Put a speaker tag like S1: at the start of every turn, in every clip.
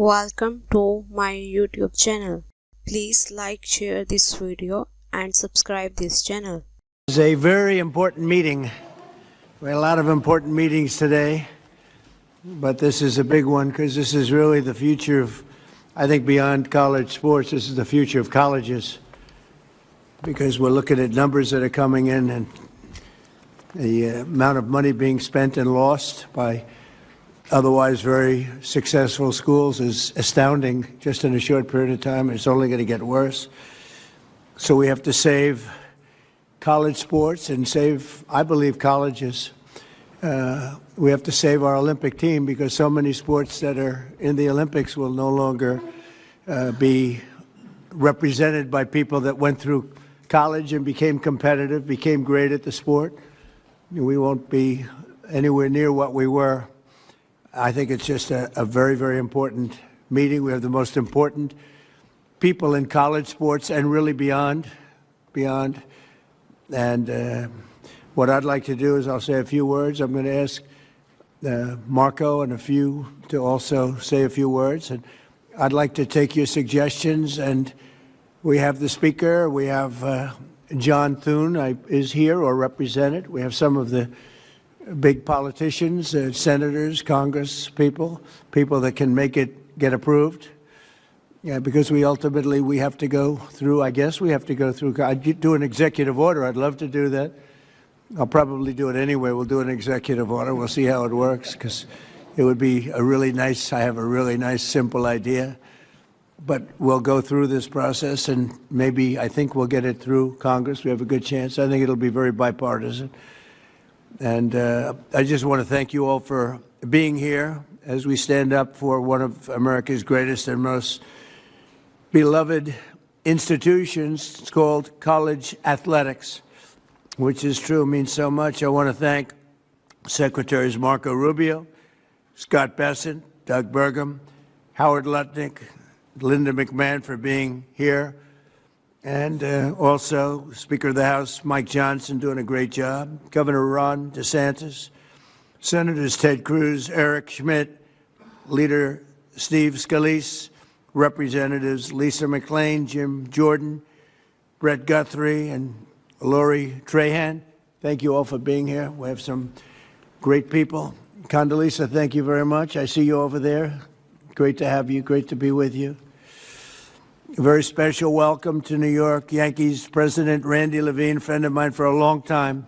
S1: Welcome to my YouTube channel. Please like, share this video and subscribe this channel.
S2: It's a very important meeting. We had a lot of important meetings today, but this is a big one because this is really the future of, I think, beyond college sports. This is the future of colleges because we're looking at numbers that are coming in and the amount of money being spent and lost by otherwise very successful schools is astounding just in a short period of time. It's only going to get worse. So we have to save college sports and save, I believe, colleges. We have to save our Olympic team because so many sports that are in the Olympics will no longer be represented by people that went through college and became competitive, became great at the sport. We won't be anywhere near what we were. I think it's just a very, very important meeting. We have the most important people in college sports and really beyond. And what I'd like to do is I'll say a few words. I'm going to ask Marco and a few to also say a few words. And I'd like to take your suggestions. And we have the speaker. We have John Thune is here or represented. We have some of the big politicians, senators, Congress people that can make it get approved. Yeah, because we have to go through, I guess we have to go through, I'd do an executive order. I'd love to do that. I'll probably do it anyway. We'll do an executive order. We'll see how it works because it would be a really nice, I have a really nice, simple idea. But we'll go through this process and maybe I think we'll get it through Congress. We have a good chance. I think it'll be very bipartisan. And I just want to thank you all for being here as we stand up for one of America's greatest and most beloved institutions. It's called college athletics, which is true, means so much. I want to thank Secretaries Marco Rubio, Scott Bessent, Doug Burgum, Howard Lutnick, Linda McMahon for being here, and also Speaker of the House Mike Johnson doing a great job, Governor Ron DeSantis, Senators Ted Cruz, Eric Schmidt, Leader Steve Scalise, Representatives Lisa McClain, Jim Jordan, Brett Guthrie, and Lori Trahan. Thank you all for being here. We have some great people. Condoleezza, thank you very much. I see you over there. Great to have you. Great to be with you. A very special welcome to New York Yankees President Randy Levine, friend of mine for a long time.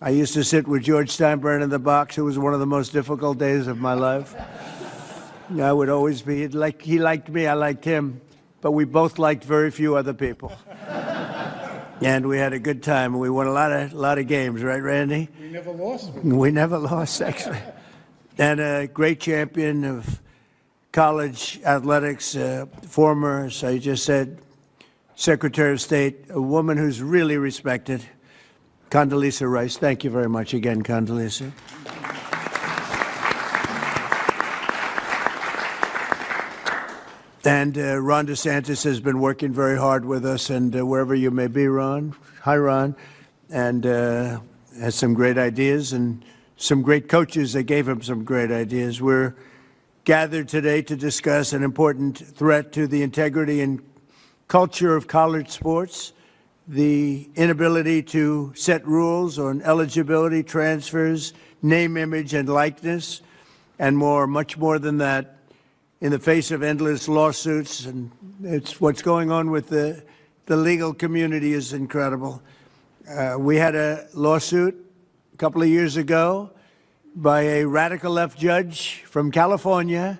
S2: I used to sit with George Steinbrenner in the box. It was one of the most difficult days of my life. I would always be, he liked me, I liked him, but we both liked very few other people. And we had a good time. We won a lot of games, right, Randy?
S3: We never lost.
S2: We never lost, actually. And a great champion of college athletics, former, as I just said, Secretary of State, a woman who's really respected, Condoleezza Rice. Thank you very much again, Condoleezza. And Ron DeSantis has been working very hard with us, and wherever you may be, Ron, hi, Ron, and has some great ideas and some great coaches that gave him some great ideas. We're gathered today to discuss an important threat to the integrity and culture of college sports, the inability to set rules on eligibility, transfers, name, image, and likeness, and more, much more than that, in the face of endless lawsuits. And it's what's going on with the legal community is incredible. We had a lawsuit a couple of years ago by a radical left judge from California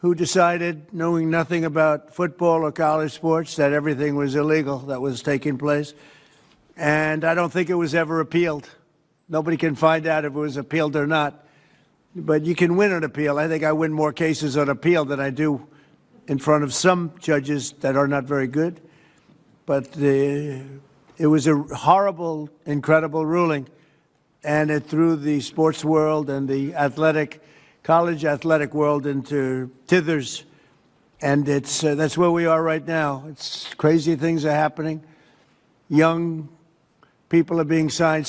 S2: who decided, knowing nothing about football or college sports, that everything was illegal that was taking place. And I don't think it was ever appealed. Nobody can find out if it was appealed or not. But you can win an appeal. I think I win more cases on appeal than I do in front of some judges that are not very good. But it was a horrible, incredible ruling. And it threw the sports world and the college athletic world into tithers. And that's where we are right now. It's crazy things are happening. Young people are being signed,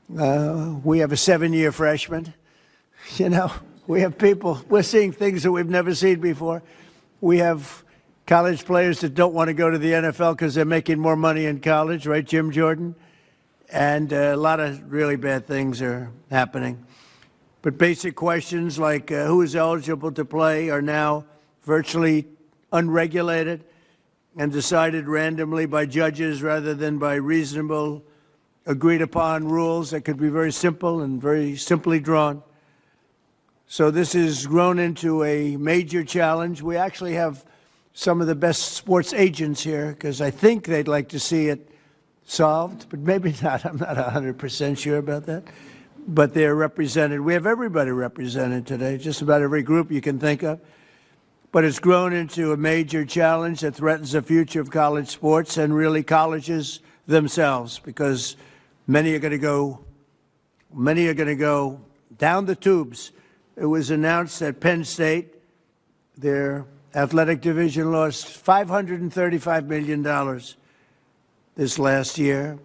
S2: We have a 7-year freshman. You know, we have people, we're seeing things that we've never seen before. We have college players that don't want to go to the NFL because they're making more money in college, right, Jim Jordan? And a lot of really bad things are happening. But basic questions like who is eligible to play are now virtually unregulated and decided randomly by judges rather than by reasonable, agreed-upon rules that could be very simple and very simply drawn. So this has grown into a major challenge. We actually have some of the best sports agents here because I think they'd like to see it solved, but maybe not. I'm not 100% sure about that. But they're represented. We have everybody represented today, just about every group you can think of. But it's grown into a major challenge that threatens the future of college sports and really colleges themselves, because many are going to go down the tubes. It was announced that Penn State, their athletic division, lost $535 million this last year.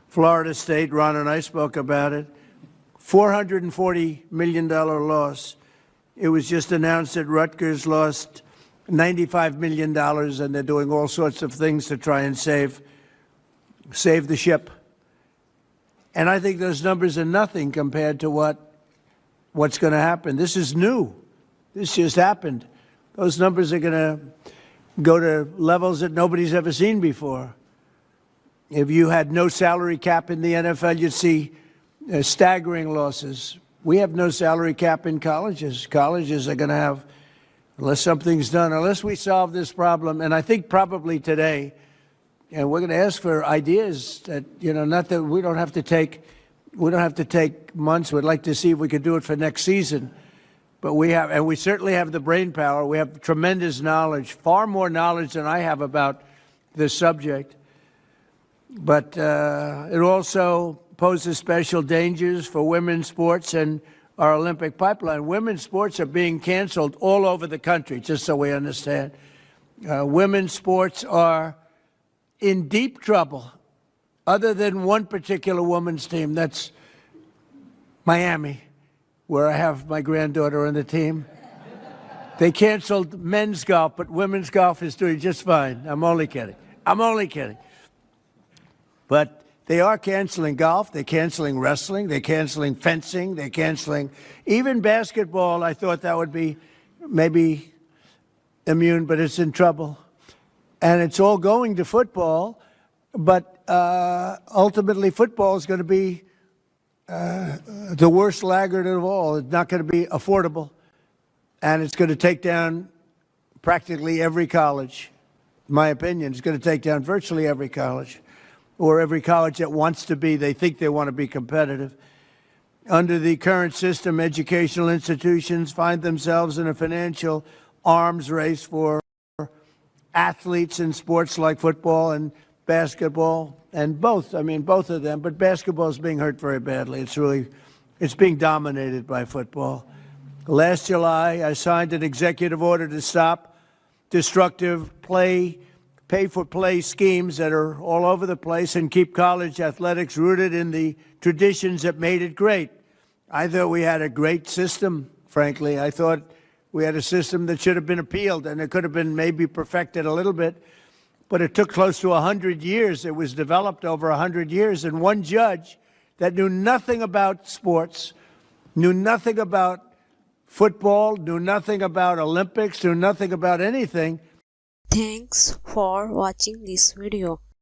S2: Florida State, Ron and I spoke about it, $440 million loss. It was just announced that Rutgers lost $95 million, and they're doing all sorts of things to try and save the ship. And I think those numbers are nothing compared to what's going to happen. This is new. This just happened. Those numbers are going to go to levels that nobody's ever seen before. If you had no salary cap in the NFL, you'd see staggering losses. We have no salary cap in colleges. Colleges are going to have, unless something's done, unless we solve this problem, and I think probably today, and we're going to ask for ideas that, not that we don't have to take months. We'd like to see if we could do it for next season. But we certainly have the brain power. We have tremendous knowledge, far more knowledge than I have about this subject. But it also poses special dangers for women's sports and our Olympic pipeline. Women's sports are being canceled all over the country, just so we understand. Women's sports are in deep trouble, other than one particular women's team. That's Miami, where I have my granddaughter on the team. They canceled men's golf, but women's golf is doing just fine. I'm only kidding. But they are canceling golf, they're canceling wrestling, they're canceling fencing, they're canceling even basketball. I thought that would be maybe immune, but it's in trouble. And it's all going to football, but ultimately football is going to be the worst laggard of all. It's not going to be affordable, and it's going to take down practically every college. In my opinion, it's going to take down virtually every college, or every college that wants to be, they think they want to be competitive. Under the current system, educational institutions find themselves in a financial arms race for athletes in sports like football and basketball, and both of them, but basketball is being hurt very badly. It's being dominated by football. Last July, I signed an executive order to stop destructive pay-for-play schemes that are all over the place and keep college athletics rooted in the traditions that made it great. I thought we had a great system, frankly. I thought we had a system that should have been appealed, and it could have been maybe perfected a little bit. But it took close to 100 years. It was developed over 100 years. And one judge that knew nothing about sports, knew nothing about football, knew nothing about Olympics, knew nothing about anything.
S1: Thanks for watching this video.